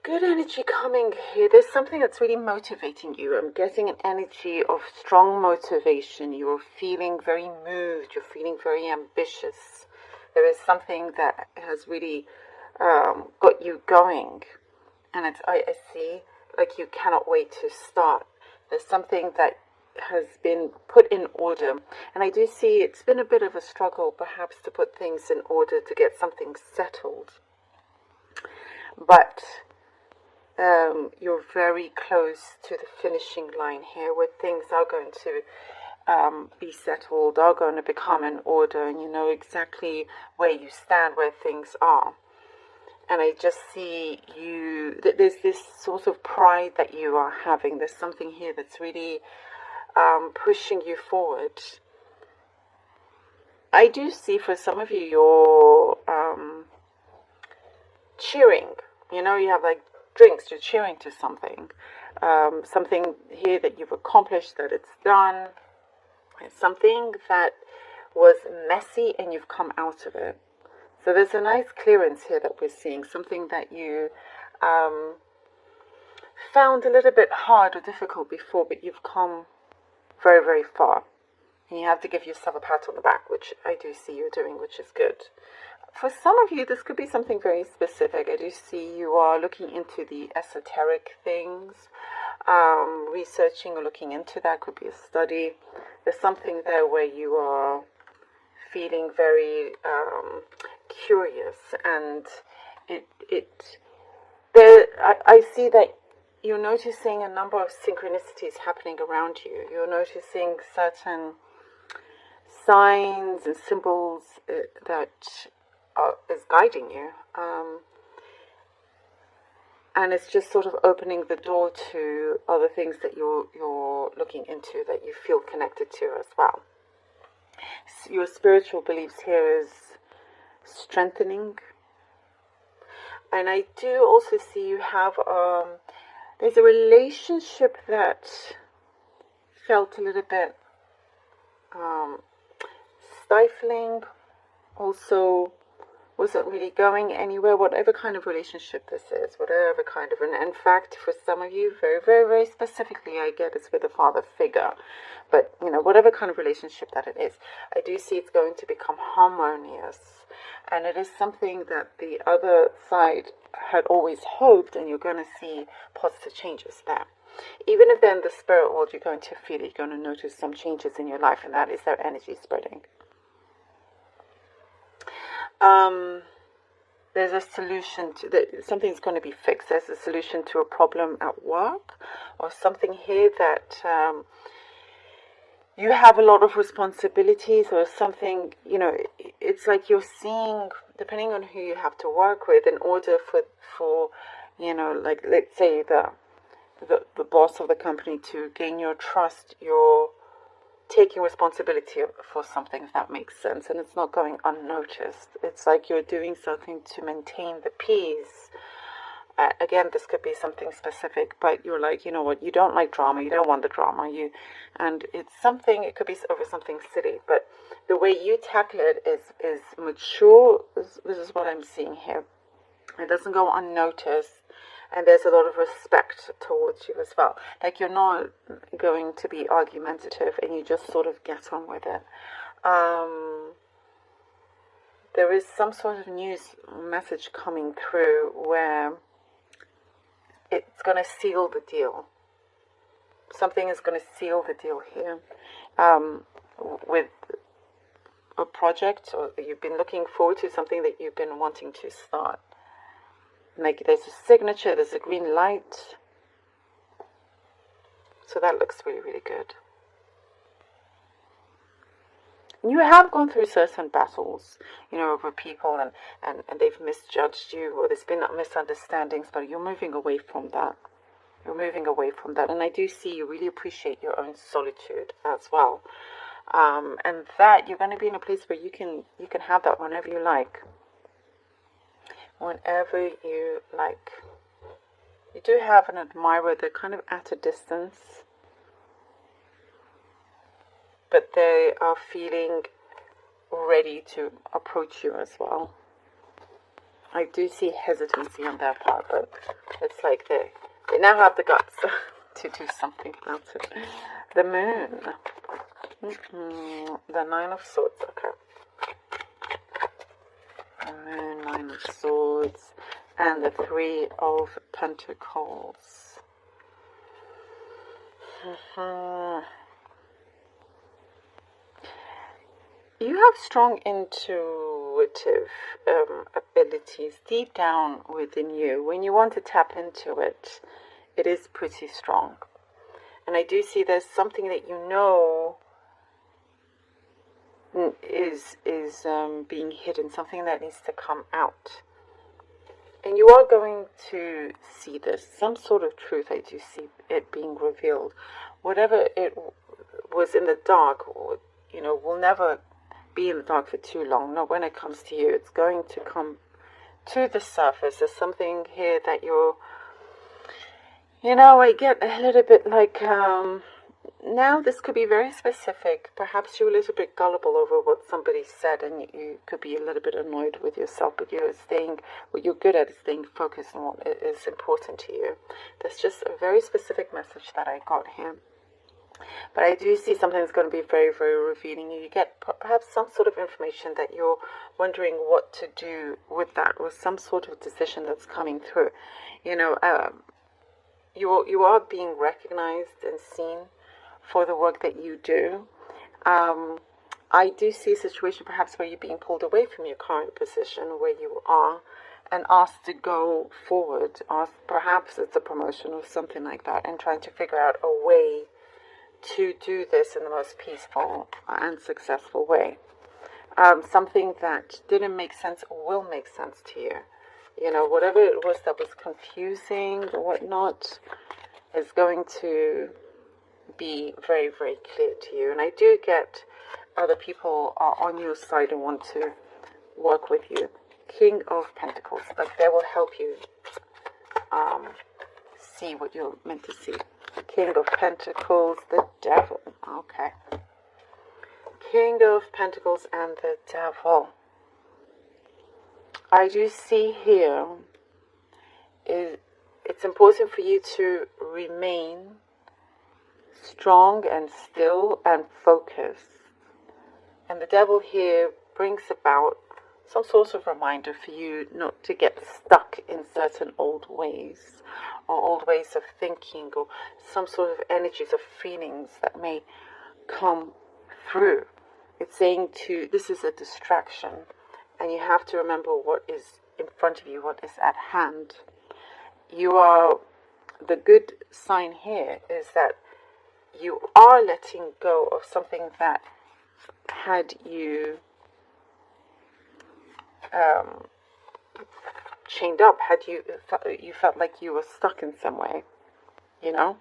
Good energy coming here. There's something that's really motivating you. I'm getting an energy of strong motivation. You're feeling very moved. You're feeling very ambitious. There is something that has really got you going. And I see like you cannot wait to start. There's something that has been put in order. And I do see it's been a bit of a struggle perhaps to put things in order to get something settled. But you're very close to the finishing line here where things are going to be settled, are going to become in order, and you know exactly where you stand, where things are. And I just see you, there's this sort of pride that you are having. There's something here that's really pushing you forward. I do see for some of you, you're cheering. You know, you have like drinks, you're cheering to something. Something here that you've accomplished, that it's done. It's something that was messy and you've come out of it. So there's a nice clearance here that we're seeing. Something that you found a little bit hard or difficult before, but you've come very, very far. And you have to give yourself a pat on the back, which I do see you're doing, which is good. For some of you, this could be something very specific. I do see you are looking into the esoteric things, researching or looking into that. Could be a study. There's something there where you are feeling very curious, and I see that you're noticing a number of synchronicities happening around you. You're noticing certain signs and symbols that is guiding you, and it's just sort of opening the door to other things that you're looking into, that you feel connected to as well. So your spiritual beliefs here is strengthening, and I do also see you have there's a relationship that felt a little bit stifling, also wasn't really going anywhere, whatever kind of relationship this is, whatever kind of, and in fact, for some of you, very, very, very specifically, I get it's with a father figure, but, you know, whatever kind of relationship that it is, I do see it's going to become harmonious, and it is something that the other side had always hoped, and you're going to see positive changes there. Even if then the spirit world, you're going to feel it, you're going to notice some changes in your life, and that is their energy spreading. There's a solution to that. Something's going to be fixed. There's a solution to a problem at work, or something here that you have a lot of responsibilities, or something, you know, it's like you're seeing, depending on who you have to work with, in order for you know, like, let's say the boss of the company to gain your trust, you're taking responsibility for something, if that makes sense, and it's not going unnoticed. It's like you're doing something to maintain the peace. Again, this could be something specific, but you're like, you know what, you don't like drama, you don't want the drama, and it's something, it could be over something silly, but the way you tackle it is mature. This is what I'm seeing here. It doesn't go unnoticed. And there's a lot of respect towards you as well. Like, you're not going to be argumentative, and you just sort of get on with it. There is some sort of news message coming through where it's going to seal the deal. Something is going to seal the deal here with a project, or you've been looking forward to something that you've been wanting to start. Like, there's a signature, there's a green light. So that looks really, really good. You have gone through certain battles, you know, over people, and they've misjudged you, or there's been misunderstandings, but you're moving away from that. You're moving away from that. And I do see you really appreciate your own solitude as well. And that you're going to be in a place where you can have that whenever you like. Whenever you like. You do have an admirer. They're kind of at a distance, but they are feeling ready to approach you as well. I do see hesitancy on their part, but it's like they now have the guts to do something about it. The moon. The Nine of Swords. Okay. The moon, Nine of Swords, and the Three of Pentacles. You have strong intuitive abilities deep down within you. When you want to tap into it, it is pretty strong. And I do see there's something that you know is being hidden, something that needs to come out. And you are going to see this, some sort of truth. I do see it being revealed. Whatever it was in the dark, you know, will never be in the dark for too long. Not when it comes to you. It's going to come to the surface. There's something here that you're, you know, I get a little bit like, now this could be very specific. Perhaps you're a little bit gullible over what somebody said, and you could be a little bit annoyed with yourself, but you're staying, what you're good at is staying focused on what is important to you. That's just a very specific message that I got here. But I do see something that's going to be very, very revealing. You get perhaps some sort of information that you're wondering what to do with that, or some sort of decision that's coming through. You know, you are being recognized and seen for the work that you do. I do see a situation perhaps where you're being pulled away from your current position where you are and asked to go forward. Perhaps it's a promotion or something like that, and trying to figure out a way to do this in the most peaceful and successful way. Something that didn't make sense will make sense to you. You know, whatever it was that was confusing or whatnot is going to be very, very clear to you. And I do get other people are on your side and want to work with you. King of Pentacles, like they will help you see what you're meant to see. King of Pentacles, the Devil. Okay. King of Pentacles and the Devil. I do see here it's important for you to remain strong and still and focused. And the Devil here brings about some sort of reminder for you not to get stuck in certain old ways or old ways of thinking, or some sort of energies or feelings that may come through. It's saying this is a distraction, and you have to remember what is in front of you, what is at hand. The good sign here is that you are letting go of something that had you chained up, had you felt like you were stuck in some way, you know,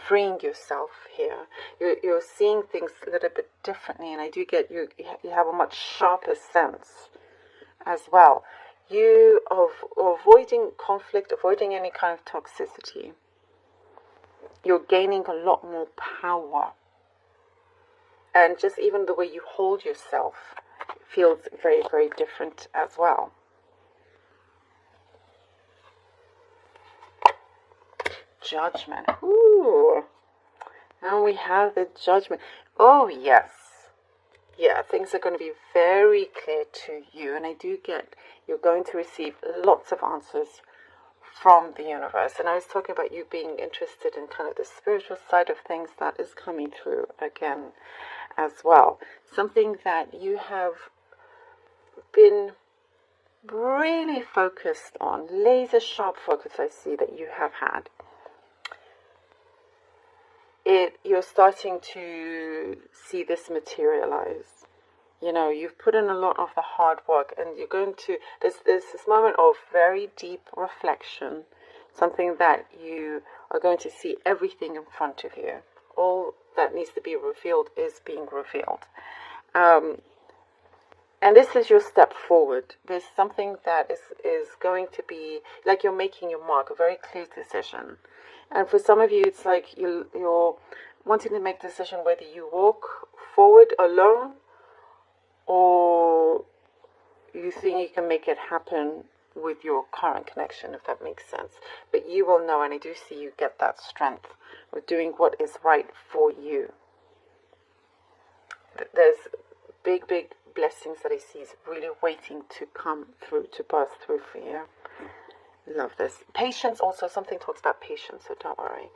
freeing yourself here. You're seeing things a little bit differently, and I do get you have a much sharper sense as well. You are avoiding conflict, avoiding any kind of toxicity. You're gaining a lot more power, and just even the way you hold yourself feels very, very different as well. Judgment. Ooh. And we have the Judgment. Oh, yes. Yeah, things are going to be very clear to you. And I do get you're going to receive lots of answers from the universe. And I was talking about you being interested in kind of the spiritual side of things. That is coming through again as well. Something that you have been really focused on, laser sharp focus I see that you have had. You're starting to see this materialize. You know, you've put in a lot of the hard work, and you're going to, there's this moment of very deep reflection, something that you are going to see everything in front of you. All that needs to be revealed is being revealed. And this is your step forward. There's something that is going to be, like you're making your mark, a very clear decision. And for some of you, it's like you're wanting to make a decision whether you walk forward alone or you think you can make it happen with your current connection, if that makes sense. But you will know, and I do see you get that strength of doing what is right for you. There's big blessings that I see is really waiting to come through, to burst through for you. Love this. Patience also, something talks about patience, so don't worry.